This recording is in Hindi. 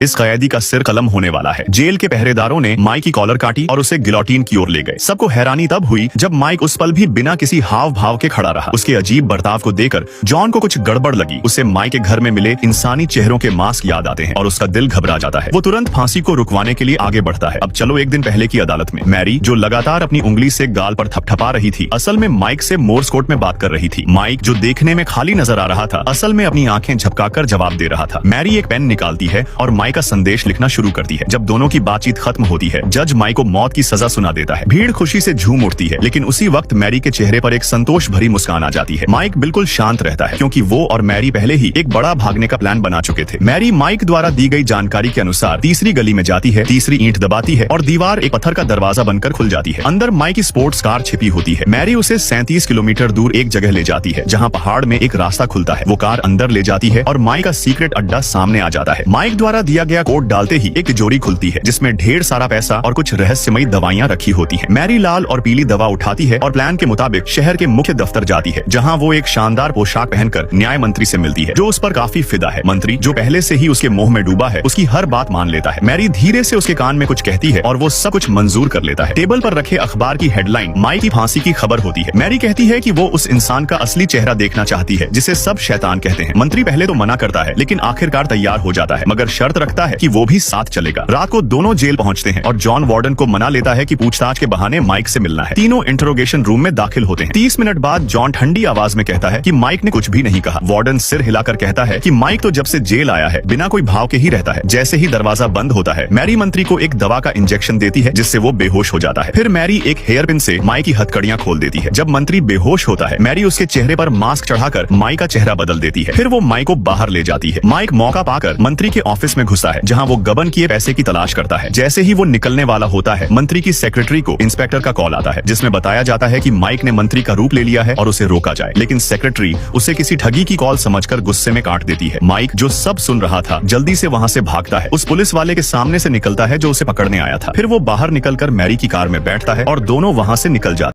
इस कैदी का सिर कलम होने वाला है। जेल के पहरेदारों ने माइक की कॉलर काटी और उसे गिलोटिन की ओर ले गए। सबको हैरानी तब हुई जब माइक उस पल भी बिना किसी हाव भाव के खड़ा रहा। उसके अजीब बर्ताव को देखकर जॉन को कुछ गड़बड़ लगी। उसे माइक के घर में मिले इंसानी चेहरों के मास्क याद आते हैं और उसका दिल घबरा जाता है। वो तुरंत फांसी को रुकवाने के लिए आगे बढ़ता है। अब चलो एक दिन पहले की अदालत में। मैरी जो लगातार अपनी उंगली से गाल पर थपथपा रही थी, असल में माइक से मोर्स कोड में बात कर रही थी। माइक जो देखने में खाली नजर आ रहा था, असल में अपनी आंखें झपकाकर जवाब दे रहा था। मैरी एक पेन निकालती है और माइक का संदेश लिखना शुरू करती है। जब दोनों की बातचीत खत्म होती है, जज माइक को मौत की सजा सुना देता है। भीड़ खुशी से झूम उठती है, लेकिन उसी वक्त मैरी के चेहरे पर एक संतोष भरी मुस्कान आ जाती है। माइक बिल्कुल शांत रहता है, क्योंकि वो और मैरी पहले ही एक बड़ा भागने का प्लान बना चुके थे। मैरी माइक द्वारा दी गई जानकारी के अनुसार तीसरी गली में जाती है, तीसरी ईंट दबाती है और दीवार एक पत्थर का दरवाजा बनकर खुल जाती है। अंदर माइक की स्पोर्ट्स कार छिपी होती है। मैरी उसे 37 किलोमीटर दूर एक जगह ले जाती है, जहाँ पहाड़ में एक रास्ता खुलता है। वो कार अंदर ले जाती है और माइक का सीक्रेट अड्डा सामने आ जाता है। माइक द्वारा दिया गया कोड डालते ही एक तिजोरी खुलती है, जिसमें ढेर सारा पैसा और कुछ रहस्यमयी दवाइयां रखी होती हैं। मैरी लाल और पीली दवा उठाती है और प्लान के मुताबिक शहर के मुख्य दफ्तर जाती है, जहां वो एक शानदार पोशाक पहनकर न्याय मंत्री से मिलती है, जो उस पर काफी फिदा है। मंत्री, जो पहले से ही उसके मोह में डूबा है, उसकी हर बात मान लेता है। मैरी धीरे से उसके कान में कुछ कहती है और वो सब कुछ मंजूर कर लेता है। टेबल पर रखे अखबार की हेडलाइन माइक की फांसी की खबर होती है। मैरी कहती है कि वो उस इंसान का असली चेहरा देखना चाहती है, जिसे सब शैतान कहते हैं। मंत्री पहले तो मना करता है, लेकिन आखिरकार तैयार हो जाता है, मगर शर्त रखता है कि वो भी साथ चलेगा। रात को दोनों जेल पहुंचते हैं और जॉन वार्डन को मना लेता है कि पूछताछ के बहाने माइक से मिलना है। तीनों इंटरोगेशन रूम में दाखिल होते हैं। 30 मिनट बाद जॉन ठंडी आवाज में कहता है कि माइक ने कुछ भी नहीं कहा। वार्डन सिर हिलाकर कहता है कि माइक तो जब से जेल आया है बिना कोई भाव के ही रहता है। जैसे ही दरवाजा बंद होता है, मैरी मंत्री को एक दवा का इंजेक्शन देती है, जिससे वो बेहोश हो जाता है। फिर मैरी एक हेयर पिन से माइक की हथकड़ियां खोल देती है। जब मंत्री बेहोश होता है, मैरी उसके चेहरे पर मास्क चढ़ाकर माइक का चेहरा बदल देती है। फिर वो माइक को बाहर ले जाती है। माइक मौका पाकर मंत्री के ऑफिस में घुसा है, जहाँ वो गबन किए पैसे की तलाश करता है। जैसे ही वो निकलने वाला होता है, मंत्री की सेक्रेटरी को इंस्पेक्टर का कॉल आता है, जिसमें बताया जाता है कि माइक ने मंत्री का रूप ले लिया है और उसे रोका जाए। लेकिन सेक्रेटरी उसे किसी ठगी की कॉल समझकर गुस्से में काट देती है। माइक, जो सब सुन रहा था, जल्दी से वहाँ से भागता है। उस पुलिस वाले के सामने से निकलता है जो उसे पकड़ने आया था। फिर वो बाहर निकलकर मैरी की कार में बैठता है और दोनों वहाँ से निकल जाते हैं।